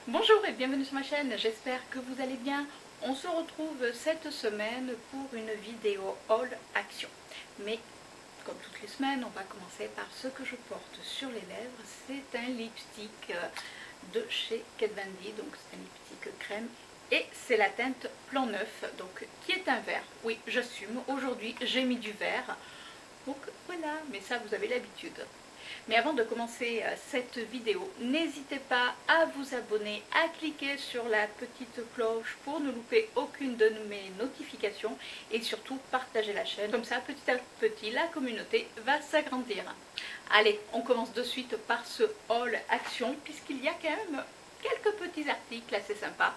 Bonjour et bienvenue sur ma chaîne, j'espère que vous allez bien. On se retrouve cette semaine pour une vidéo haul action. Mais comme toutes les semaines, on va commencer par ce que je porte sur les lèvres. C'est un lipstick de chez Kat Von D, donc c'est un lipstick crème. Et c'est la teinte Plan Neuf, donc qui est un vert. Oui, j'assume, aujourd'hui j'ai mis du vert. Donc voilà, mais ça vous avez l'habitude. Mais avant de commencer cette vidéo, n'hésitez pas à vous abonner, à cliquer sur la petite cloche pour ne louper aucune de mes notifications et surtout partager la chaîne. Comme ça, petit à petit, la communauté va s'agrandir. Allez, on commence de suite par ce haul action puisqu'il y a quand même quelques petits articles assez sympas.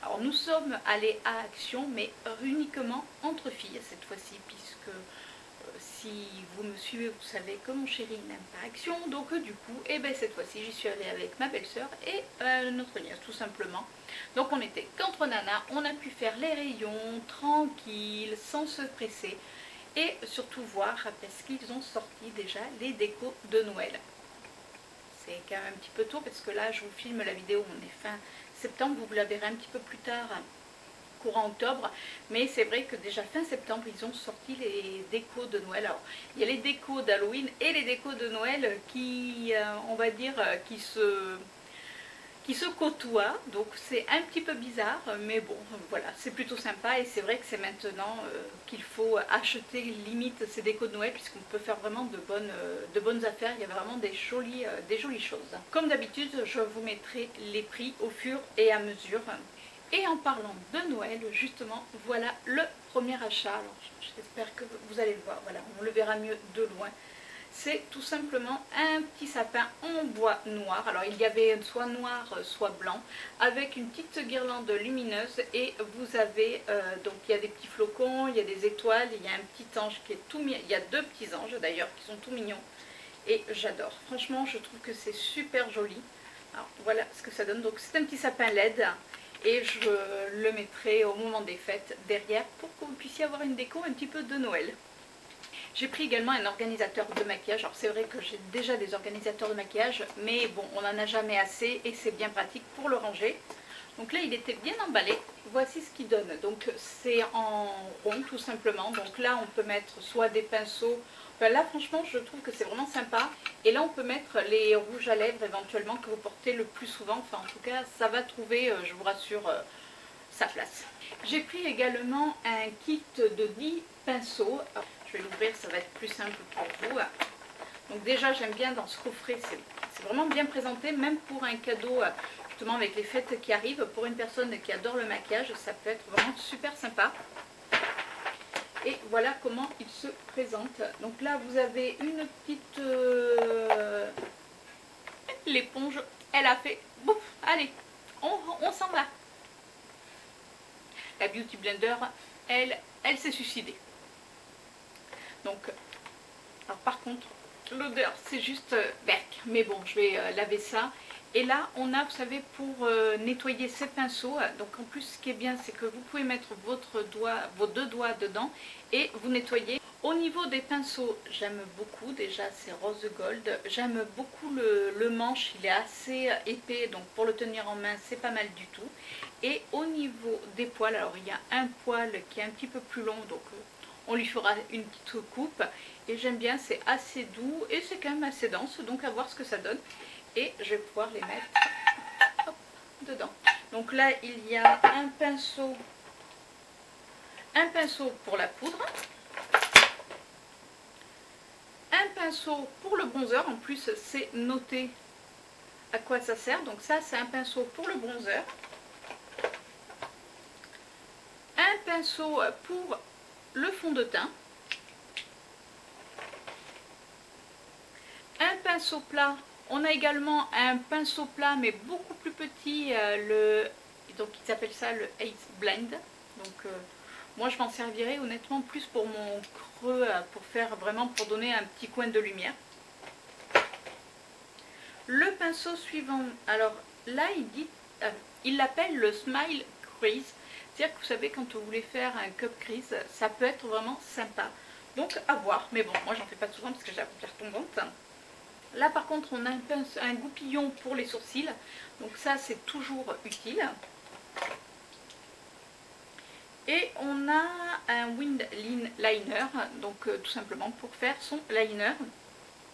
Alors nous sommes allés à Action mais uniquement entre filles cette fois-ci puisque si vous me suivez, vous savez que mon chéri n'aime pas Action, donc du coup, cette fois-ci, j'y suis allée avec ma belle-sœur et notre nièce, tout simplement. Donc on était qu'entre nanas, on a pu faire les rayons tranquilles, sans se presser, et surtout voir, parce qu'ils ont sorti déjà les décos de Noël. C'est quand même un petit peu tôt, parce que là, je vous filme la vidéo, on est fin septembre, vous la verrez un petit peu plus tard, courant octobre, mais c'est vrai que déjà fin septembre ils ont sorti les décos de Noël. Alors il y a les décos d'Halloween et les décos de Noël qui on va dire qui se côtoient, donc c'est un petit peu bizarre, mais bon voilà, c'est plutôt sympa. Et c'est vrai que c'est maintenant qu'il faut acheter limite ces décos de Noël puisqu'on peut faire vraiment de bonnes affaires. Il y a vraiment des jolies choses. Comme d'habitude, je vous mettrai les prix au fur et à mesure. Et en parlant de Noël, justement, voilà le premier achat. Alors j'espère que vous allez le voir, voilà, on le verra mieux de loin. C'est tout simplement un petit sapin en bois noir. Alors il y avait soit noir, soit blanc, avec une petite guirlande lumineuse. Et vous avez, donc il y a des petits flocons, il y a des étoiles, il y a un petit ange qui est tout mignon. Il y a deux petits anges d'ailleurs qui sont tout mignons. Et j'adore. Franchement, je trouve que c'est super joli. Alors voilà ce que ça donne. Donc c'est un petit sapin LED. Et je le mettrai au moment des fêtes derrière pour que vous puissiez avoir une déco un petit peu de Noël. J'ai pris également un organisateur de maquillage. Alors c'est vrai que j'ai déjà des organisateurs de maquillage, mais bon, on n'en a jamais assez et c'est bien pratique pour le ranger. Donc là, il était bien emballé. Voici ce qu'il donne. Donc c'est en rond tout simplement. Donc là, on peut mettre soit des pinceaux. Enfin, là, franchement, je trouve que c'est vraiment sympa. Et là, on peut mettre les rouges à lèvres éventuellement que vous portez le plus souvent. Enfin, en tout cas, ça va trouver, je vous rassure, sa place. J'ai pris également un kit de 10 pinceaux. Alors, je vais l'ouvrir, ça va être plus simple pour vous. Donc déjà, j'aime bien dans ce coffret, c'est vraiment bien présenté, même pour un cadeau, justement avec les fêtes qui arrivent, pour une personne qui adore le maquillage, ça peut être vraiment super sympa. Et voilà comment il se présente. Donc là, vous avez une petite... L'éponge, elle a fait... Bouf, allez, on s'en va. La Beauty Blender, elle s'est suicidée. Donc, alors par contre, l'odeur, c'est juste berk. Mais bon, je vais laver ça. Et là, on a, vous savez, pour nettoyer ces pinceaux, donc en plus, ce qui est bien, c'est que vous pouvez mettre vos deux doigts dedans et vous nettoyez. Au niveau des pinceaux, j'aime beaucoup, déjà, c'est rose gold. J'aime beaucoup le manche, il est assez épais, donc pour le tenir en main, c'est pas mal du tout. Et au niveau des poils, alors il y a un poil qui est un petit peu plus long, donc on lui fera une petite coupe. Et j'aime bien, c'est assez doux et c'est quand même assez dense, donc à voir ce que ça donne. Et je vais pouvoir les mettre hop, dedans. Donc là, il y a un pinceau pour la poudre, un pinceau pour le bronzer. En plus, c'est noté à quoi ça sert. Donc ça, c'est un pinceau pour le bronzer, un pinceau pour le fond de teint, un pinceau plat. On a également un pinceau plat mais beaucoup plus petit, donc ils appellent ça le Ace Blend. Donc moi je m'en servirai honnêtement plus pour mon creux, pour donner un petit coin de lumière. Le pinceau suivant, alors là il l'appelle le Smile Crease. C'est-à-dire que vous savez, quand vous voulez faire un cup crease, ça peut être vraiment sympa. Donc à voir, mais bon, moi j'en fais pas souvent parce que j'ai la paupière tombante. Là par contre on a un goupillon pour les sourcils, donc ça c'est toujours utile. Et on a un Wind Liner, donc tout simplement pour faire son liner.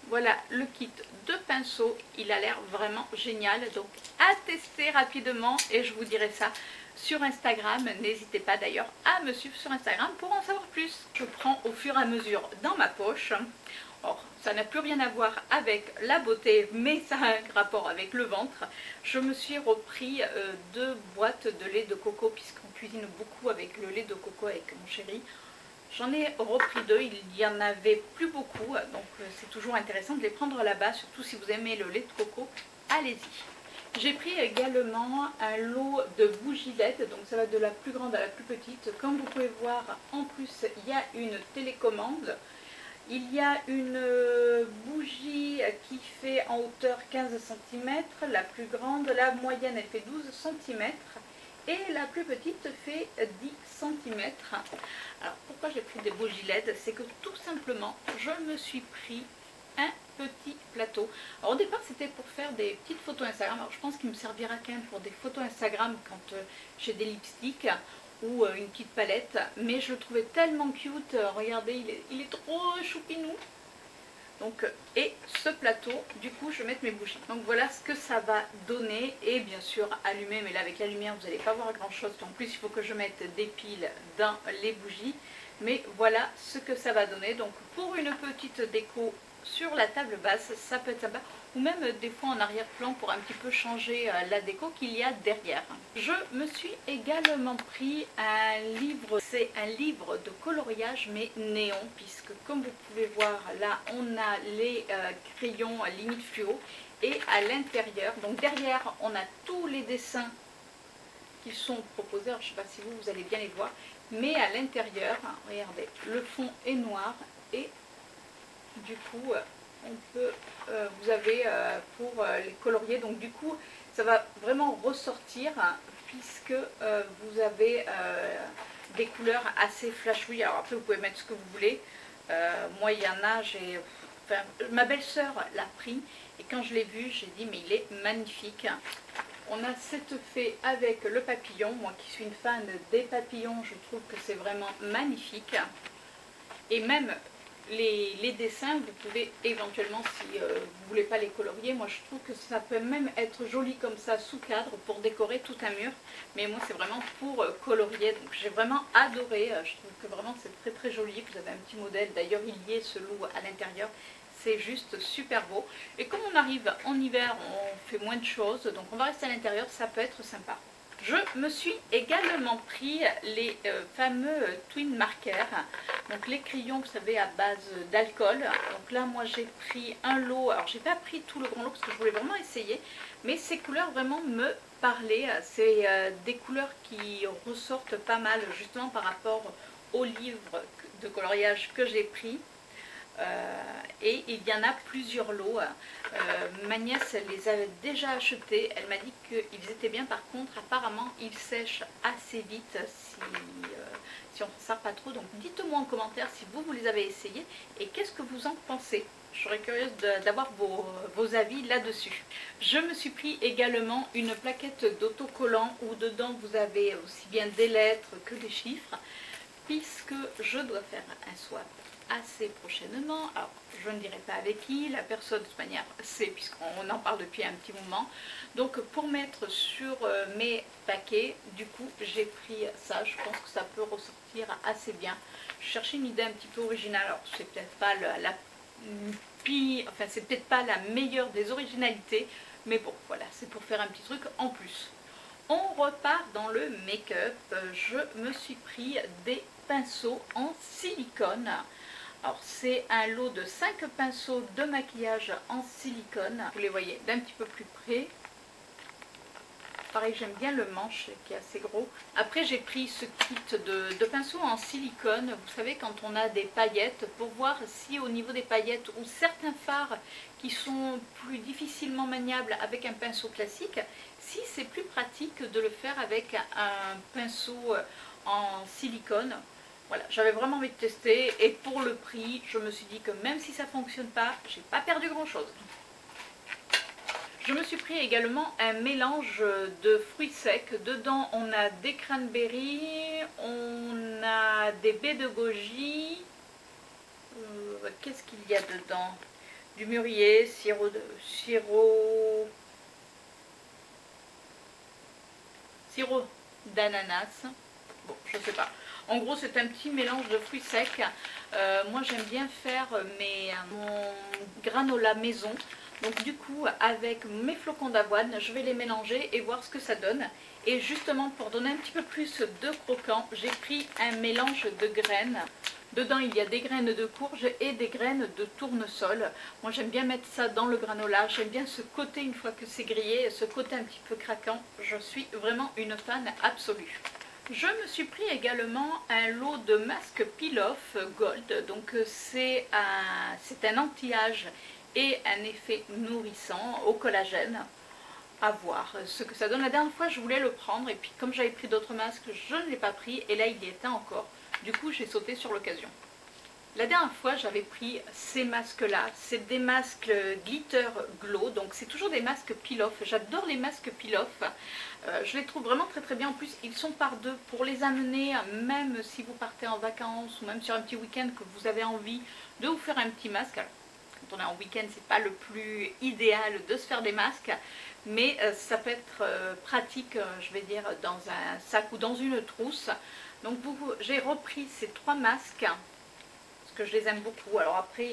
Voilà le kit de pinceau, il a l'air vraiment génial, donc à tester rapidement et je vous dirai ça sur Instagram. N'hésitez pas d'ailleurs à me suivre sur Instagram pour en savoir plus. Je prends au fur et à mesure dans ma poche. Or, ça n'a plus rien à voir avec la beauté, mais ça a un rapport avec le ventre. Je me suis repris 2 boîtes de lait de coco, puisqu'on cuisine beaucoup avec le lait de coco avec mon chéri. J'en ai repris 2, il n'y en avait plus beaucoup, donc c'est toujours intéressant de les prendre là-bas, surtout si vous aimez le lait de coco, allez-y. J'ai pris également un lot de bougies LED, donc ça va de la plus grande à la plus petite. Comme vous pouvez voir, en plus il y a une télécommande. Il y a une bougie qui fait en hauteur 15 cm, la plus grande, la moyenne elle fait 12 cm et la plus petite fait 10 cm. Alors pourquoi j'ai pris des bougies LED? C'est que tout simplement je me suis pris un petit plateau. Alors au départ c'était pour faire des petites photos Instagram. Alors je pense qu'il me servira quand même pour des photos Instagram quand j'ai des lipsticks ou une petite palette, mais je le trouvais tellement cute. Regardez, il est trop choupinou. Donc, et ce plateau, du coup je vais mettre mes bougies. Donc voilà ce que ça va donner, et bien sûr allumer, mais là avec la lumière vous n'allez pas voir grand chose. En plus il faut que je mette des piles dans les bougies, mais voilà ce que ça va donner. Donc pour une petite déco sur la table basse, ça peut être sympa, ou même des fois en arrière-plan pour un petit peu changer la déco qu'il y a derrière. Je me suis également pris un livre, c'est un livre de coloriage mais néon, puisque comme vous pouvez voir là on a les crayons limite fluo, et à l'intérieur, donc derrière on a tous les dessins qui sont proposés. Alors, je ne sais pas si vous allez bien les voir, mais à l'intérieur, regardez, le fond est noir et du coup on peut, vous avez pour les colorier, donc du coup ça va vraiment ressortir puisque vous avez des couleurs assez flashy. Alors après vous pouvez mettre ce que vous voulez. Moi il y en a, enfin, ma belle-sœur l'a pris et quand je l'ai vu j'ai dit mais il est magnifique. On a cette fée avec le papillon. Moi qui suis une fan des papillons, je trouve que c'est vraiment magnifique. Et même les dessins, vous pouvez éventuellement, si vous ne voulez pas les colorier, moi je trouve que ça peut même être joli comme ça sous cadre pour décorer tout un mur. Mais moi c'est vraiment pour colorier, donc j'ai vraiment adoré. Je trouve que vraiment c'est très très joli. Vous avez un petit modèle, d'ailleurs il y est ce loup à l'intérieur. C'est juste super beau. Et comme on arrive en hiver, on fait moins de choses, donc on va rester à l'intérieur, ça peut être sympa. Je me suis également pris les fameux Twin Markers, donc les crayons, vous savez, à base d'alcool. Donc là, moi, j'ai pris un lot. Alors, j'ai pas pris tout le grand lot parce que je voulais vraiment essayer, mais ces couleurs vraiment me parlaient. C'est des couleurs qui ressortent pas mal, justement par rapport au livre de coloriage que j'ai pris. Et il y en a plusieurs lots. Ma nièce les avait déjà achetés. Elle m'a dit qu'ils étaient bien. Par contre, apparemment, ils sèchent assez vite si on ne sert pas trop. Donc dites-moi en commentaire si vous les avez essayés et qu'est-ce que vous en pensez. Je serais curieuse d'avoir vos avis là-dessus. Je me suis pris également une plaquette d'autocollants où dedans vous avez aussi bien des lettres que des chiffres, puisque je dois faire un swap assez prochainement. Alors je ne dirai pas avec qui, la personne de toute manière sait puisqu'on en parle depuis un petit moment. Donc pour mettre sur mes paquets, du coup j'ai pris ça. Je pense que ça peut ressortir assez bien. Je cherchais une idée un petit peu originale. Alors c'est peut-être pas c'est peut-être pas la meilleure des originalités, mais bon voilà, c'est pour faire un petit truc en plus. On repart dans le make-up. Je me suis pris des pinceaux en silicone. Alors c'est un lot de 5 pinceaux de maquillage en silicone. Vous les voyez d'un petit peu plus près. Pareil, j'aime bien le manche qui est assez gros. Après j'ai pris ce kit de pinceaux en silicone. Vous savez, quand on a des paillettes, pour voir si au niveau des paillettes ou certains fards qui sont plus difficilement maniables avec un pinceau classique, si c'est plus pratique de le faire avec un pinceau en silicone. Voilà, j'avais vraiment envie de tester et pour le prix, je me suis dit que même si ça ne fonctionne pas, j'ai pas perdu grand chose. Je me suis pris également un mélange de fruits secs. Dedans, on a des cranberries, on a des baies de goji. Qu'est-ce qu'il y a dedans? Du mûrier, sirop d'ananas. Bon, je sais pas. En gros, c'est un petit mélange de fruits secs. Moi, j'aime bien faire mon granola maison. Donc du coup, avec mes flocons d'avoine, je vais les mélanger et voir ce que ça donne. Et justement, pour donner un petit peu plus de croquant, j'ai pris un mélange de graines. Dedans, il y a des graines de courge et des graines de tournesol. Moi, j'aime bien mettre ça dans le granola. J'aime bien ce côté, une fois que c'est grillé, ce côté un petit peu craquant. Je suis vraiment une fan absolue. Je me suis pris également un lot de masques Peel-Off Gold. Donc c'est un anti-âge et un effet nourrissant au collagène. À voir ce que ça donne. La dernière fois, je voulais le prendre et puis comme j'avais pris d'autres masques, je ne l'ai pas pris et là, il y était encore. Du coup, j'ai sauté sur l'occasion. La dernière fois, j'avais pris ces masques-là. C'est des masques Glitter Glow. Donc, c'est toujours des masques Peel-Off. J'adore les masques Peel-Off. Je les trouve vraiment très très bien. En plus, ils sont par deux pour les amener, même si vous partez en vacances ou même sur un petit week-end que vous avez envie de vous faire un petit masque. Alors, quand on est en week-end, c'est pas le plus idéal de se faire des masques. Mais ça peut être pratique, je vais dire, dans un sac ou dans une trousse. Donc j'ai repris ces trois masques, parce que je les aime beaucoup. Alors après,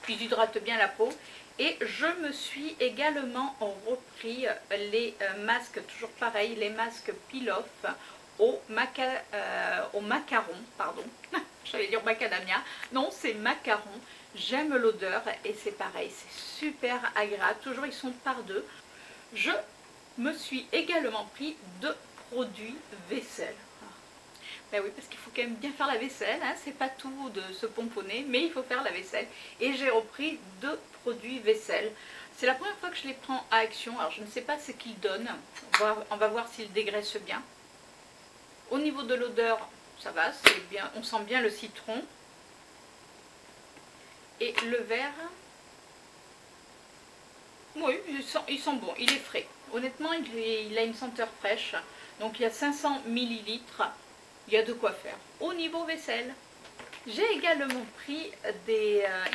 ils hydratent bien la peau. Et je me suis également repris les masques, toujours pareil, les masques Peel-Off au macaron, pardon. J'allais dire macadamia. Non, c'est macaron. J'aime l'odeur et c'est pareil, c'est super agréable. Toujours, ils sont par deux. Je me suis également pris de produits vaisselle. Ben oui, parce qu'il faut quand même bien faire la vaisselle, hein. C'est pas tout de se pomponner, mais il faut faire la vaisselle. Et j'ai repris 2 produits vaisselle. C'est la première fois que je les prends à Action, alors je ne sais pas ce qu'ils donnent. On va voir s'ils dégraissent bien. Au niveau de l'odeur, ça va, c'est bien, on sent bien le citron. Et le verre, oui, il sent bon, il est frais. Honnêtement, il a une senteur fraîche. Donc il y a 500 ml. Il y a de quoi faire. Au niveau vaisselle, j'ai également pris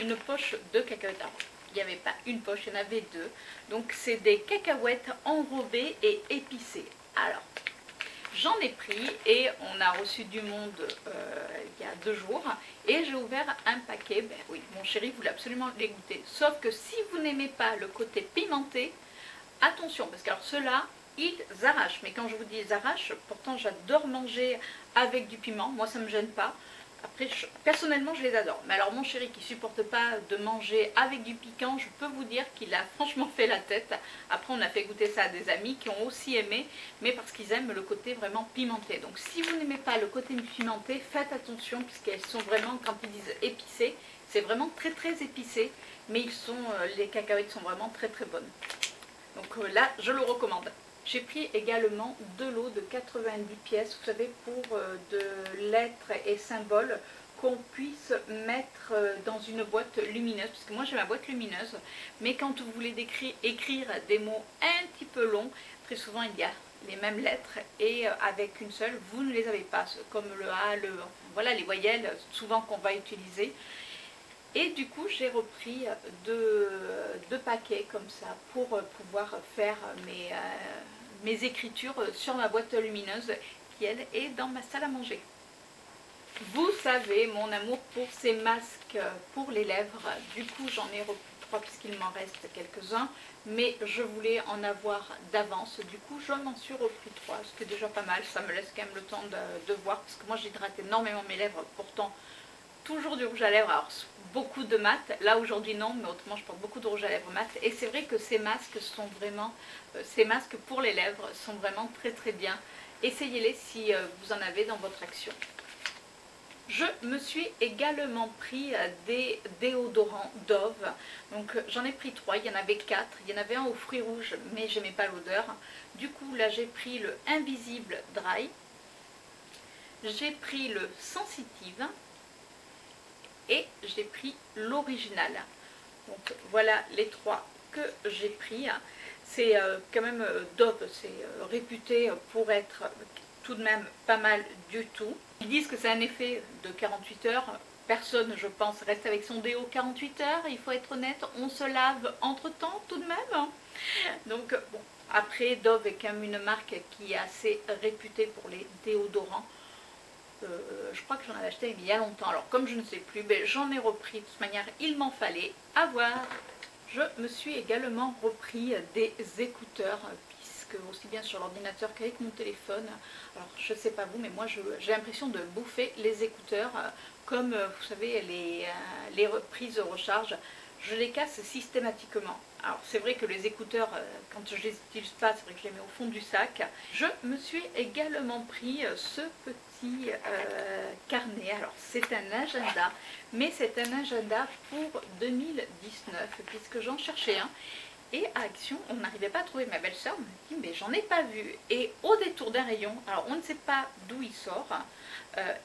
une poche de cacahuètes. Alors, il n'y avait pas une poche, il y en avait 2. Donc c'est des cacahuètes enrobées et épicées. Alors, j'en ai pris et on a reçu du monde il y a 2 jours. Et j'ai ouvert un paquet. Ben oui, mon chéri voulait absolument les goûter. Sauf que si vous n'aimez pas le côté pimenté, attention, parce que alors ceux-là, ils arrachent. Mais quand je vous dis ils arrachent, pourtant j'adore manger avec du piment. Moi, ça ne me gêne pas. Après, personnellement, je les adore. Mais alors, mon chéri qui ne supporte pas de manger avec du piquant, je peux vous dire qu'il a franchement fait la tête. Après, on a fait goûter ça à des amis qui ont aussi aimé, mais parce qu'ils aiment le côté vraiment pimenté. Donc, si vous n'aimez pas le côté pimenté, faites attention, puisqu'elles sont vraiment, quand ils disent épicées, c'est vraiment très très épicé. Mais les cacahuètes sont vraiment très très bonnes. Donc là, je le recommande. J'ai pris également 2 lots de 90 pièces, vous savez, pour de lettres et symboles qu'on puisse mettre dans une boîte lumineuse. Parce que moi, j'ai ma boîte lumineuse, mais quand vous voulez écrire des mots un petit peu longs, très souvent, il y a les mêmes lettres et avec une seule, vous ne les avez pas, comme le A, le... Voilà, les voyelles, souvent qu'on va utiliser. Et du coup, j'ai repris 2 paquets comme ça pour pouvoir faire mes écritures sur ma boîte lumineuse qui, elle, est dans ma salle à manger. Vous savez mon amour pour ces masques pour les lèvres. Du coup, j'en ai repris 3 puisqu'il m'en reste quelques-uns. Mais je voulais en avoir d'avance. Du coup, je m'en suis repris 3, ce qui est déjà pas mal. Ça me laisse quand même le temps de voir. Parce que moi, j'hydrate énormément mes lèvres. Pourtant, toujours du rouge à lèvres, alors beaucoup de mat, là aujourd'hui non, mais autrement je porte beaucoup de rouge à lèvres mat, et c'est vrai que ces masques sont vraiment, ces masques pour les lèvres sont vraiment très très bien, essayez-les si vous en avez dans votre Action. Je me suis également pris des déodorants Dove, donc j'en ai pris 3, il y en avait 4, il y en avait un aux fruits rouges, mais j'aimais pas l'odeur, du coup là j'ai pris le Invisible Dry, j'ai pris le Sensitive, et j'ai pris l'original. Donc voilà les 3 que j'ai pris. C'est quand même Dove, c'est réputé pour être tout de même pas mal du tout. Ils disent que c'est un effet de 48 heures. Personne, je pense, reste avec son déo 48 heures, il faut être honnête, on se lave entre-temps tout de même. Donc bon, après Dove est quand même une marque qui est assez réputée pour les déodorants. Je crois que j'en avais acheté il y a longtemps, alors comme je ne sais plus, ben, j'en ai repris, de toute manière il m'en fallait. À voir. Je me suis également repris des écouteurs, puisque aussi bien sur l'ordinateur qu'avec mon téléphone, alors je sais pas vous, mais moi j'ai l'impression de bouffer les écouteurs, comme vous savez les prises recharge, je les casse systématiquement. Alors c'est vrai que les écouteurs, quand je les utilise pas, c'est vrai que je les mets au fond du sac. Je me suis également pris ce petit carnet, alors c'est un agenda, mais c'est un agenda pour 2019, puisque j'en cherchais un. Et à Action, on n'arrivait pas à trouver. Ma belle-sœur me dit, mais j'en ai pas vu. Et au détour d'un rayon, alors on ne sait pas d'où il sort,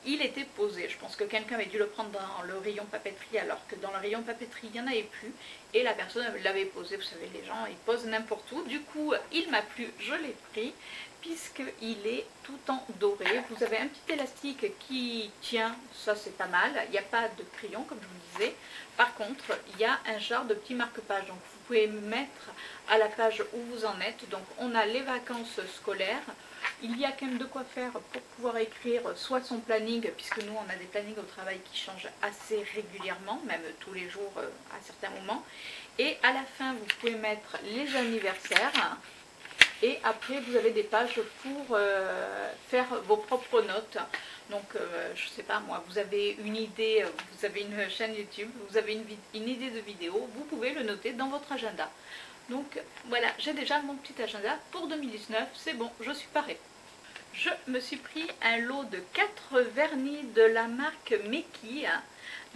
il était posé. Je pense que quelqu'un avait dû le prendre dans le rayon papeterie, alors que dans le rayon papeterie, il n'y en avait plus. Et la personne l'avait posé. Vous savez, les gens, ils posent n'importe où. Du coup, il m'a plu, je l'ai pris, puisqu'il est tout en doré. Vous avez un petit élastique qui tient, ça c'est pas mal. Il n'y a pas de crayon, comme je vous disais. Par contre, il y a un genre de petit marque-page. Donc, vous pouvez mettre à la page où vous en êtes. Donc, on a les vacances scolaires. Il y a quand même de quoi faire pour pouvoir écrire soit son planning, puisque nous, on a des plannings au travail qui changent assez régulièrement, même tous les jours à certains moments. Et à la fin, vous pouvez mettre les anniversaires. Et après, vous avez des pages pour faire vos propres notes. Donc, je ne sais pas moi, vous avez une idée, vous avez une chaîne YouTube, vous avez une idée de vidéo, vous pouvez le noter dans votre agenda. Donc, voilà, j'ai déjà mon petit agenda pour 2019, c'est bon, je suis parée. Je me suis pris un lot de 4 vernis de la marque Meki.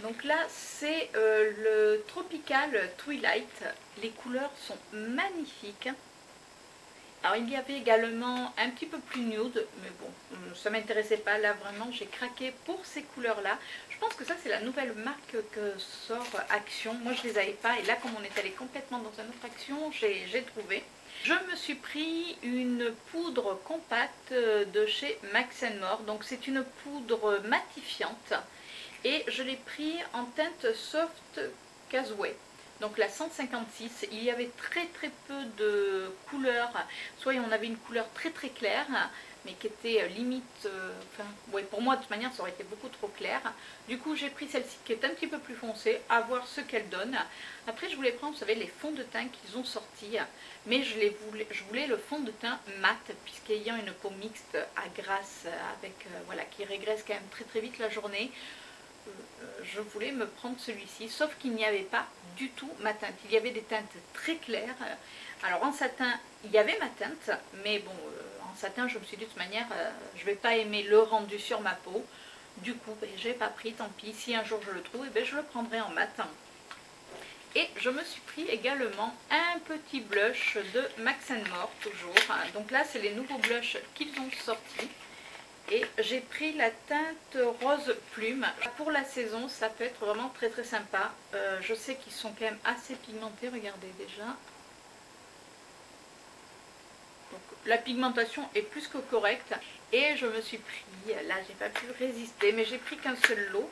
Donc là, c'est le Tropical Twilight. Les couleurs sont magnifiques. Alors il y avait également un petit peu plus nude, mais bon, ça ne m'intéressait pas. Là vraiment, j'ai craqué pour ces couleurs-là. Je pense que ça c'est la nouvelle marque que sort Action. Moi je ne les avais pas et là comme on est allé complètement dans une autre Action, j'ai trouvé. Je me suis pris une poudre compacte de chez Max More. Donc c'est une poudre matifiante et je l'ai pris en teinte Soft Casway. Donc la 156, il y avait très peu de couleurs, soit on avait une couleur très claire, mais qui était limite, enfin, ouais, pour moi de toute manière ça aurait été beaucoup trop clair. Du coup j'ai pris celle-ci qui est un petit peu plus foncée, à voir ce qu'elle donne. Après je voulais prendre, vous savez, les fonds de teint qu'ils ont sortis, mais je voulais le fond de teint mat, puisqu'ayant une peau mixte à grasse, avec, voilà, qui régresse quand même très vite la journée. Je voulais me prendre celui-ci, sauf qu'il n'y avait pas du tout ma teinte. Il y avait des teintes très claires. Alors en satin, il y avait ma teinte, mais bon, en satin, je me suis dit de toute manière, je ne vais pas aimer le rendu sur ma peau. Du coup, ben, j'ai pas pris, tant pis. Si un jour je le trouve, ben, je le prendrai en matin. Et je me suis pris également un petit blush de Max More, toujours. Donc là, c'est les nouveaux blushs qu'ils ont sortis. Et j'ai pris la teinte rose plume. Pour la saison, ça peut être vraiment très sympa. Je sais qu'ils sont quand même assez pigmentés, regardez déjà. Donc, la pigmentation est plus que correcte. Et je me suis pris, là j'ai pas pu résister, mais j'ai pris qu'un seul lot.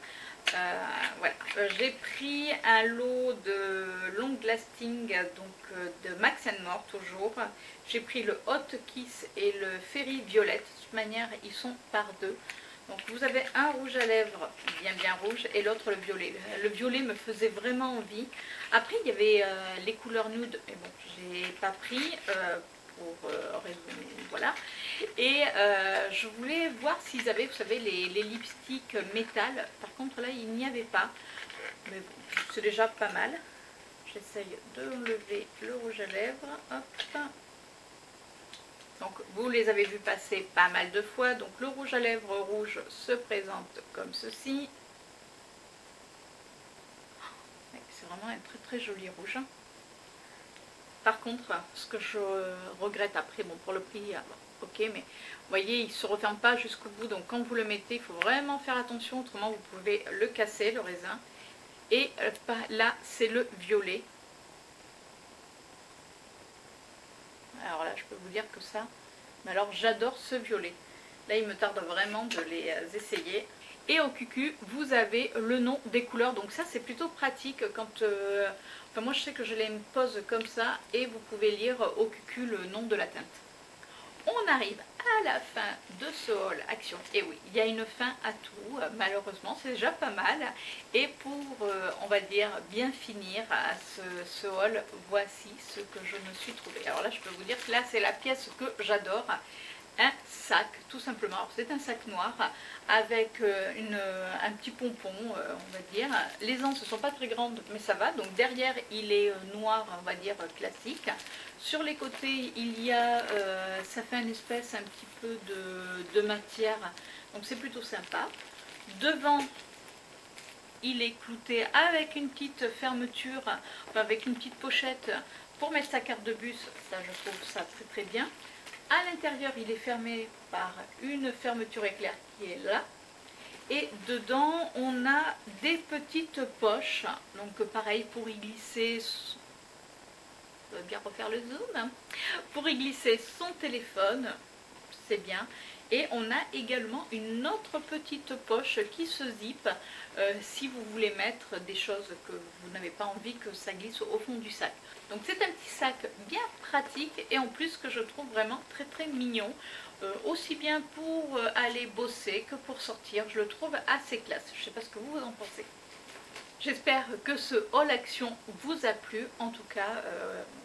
Voilà, j'ai pris un lot de long lasting, donc de Max More toujours. J'ai pris le Hot Kiss et le Fairy Violette. De toute manière, ils sont par deux. Donc vous avez un rouge à lèvres bien rouge et l'autre le violet. Le violet me faisait vraiment envie. Après il y avait les couleurs nude, mais bon, j'ai pas pris pour voilà. Et je voulais voir s'ils avaient, vous savez, les lipsticks métal. Par contre là il n'y avait pas. Mais bon, c'est déjà pas mal. J'essaye de lever le rouge à lèvres. Hop. Donc vous les avez vus passer pas mal de fois. Donc le rouge à lèvres rouge se présente comme ceci. C'est vraiment un très joli rouge. Par contre, ce que je regrette après, bon pour le prix, ok, mais vous voyez, il ne se referme pas jusqu'au bout. Donc quand vous le mettez, il faut vraiment faire attention, autrement vous pouvez le casser, le raisin. Et là, c'est le violet. je peux vous dire que ça, mais alors j'adore ce violet. Là il me tarde vraiment de les essayer. Et au QQ, vous avez le nom des couleurs, donc ça c'est plutôt pratique quand... enfin moi je sais que je les pose comme ça et vous pouvez lire au QQ le nom de la teinte. On arrive à la fin de ce haul action. Et oui, il y a une fin à tout, malheureusement, c'est déjà pas mal. Et pour, on va dire, bien finir à ce haul, voici ce que je me suis trouvé. Alors là, je peux vous dire que là, c'est la pièce que j'adore. Un sac, tout simplement. Alors c'est un sac noir avec un petit pompon, on va dire. Les anses ne sont pas très grandes, mais ça va. Donc derrière, il est noir, on va dire classique. Sur les côtés, il y a, ça fait une espèce un petit peu de matière. Donc c'est plutôt sympa. Devant, il est clouté avec une petite fermeture, enfin avec une petite pochette pour mettre sa carte de bus. Ça, je trouve ça très très bien. À l'intérieur, il est fermé par une fermeture éclair qui est là. Et dedans, on a des petites poches. Donc pareil, pour y glisser... Je vais bien refaire le zoom. Hein, pour y glisser son téléphone, c'est bien. Et on a également une autre petite poche qui se zippe si vous voulez mettre des choses que vous n'avez pas envie que ça glisse au fond du sac. Donc c'est un petit sac bien pratique et en plus que je trouve vraiment très très mignon. Aussi bien pour aller bosser que pour sortir. Je le trouve assez classe. Je ne sais pas ce que vous en pensez. J'espère que ce haul Action vous a plu. En tout cas,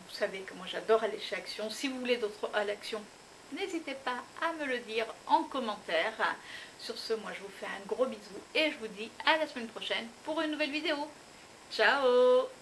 vous savez que moi j'adore aller chez Action. Si vous voulez d'autres haul Action, n'hésitez pas à me le dire en commentaire. Sur ce, moi je vous fais un gros bisou et je vous dis à la semaine prochaine pour une nouvelle vidéo. Ciao!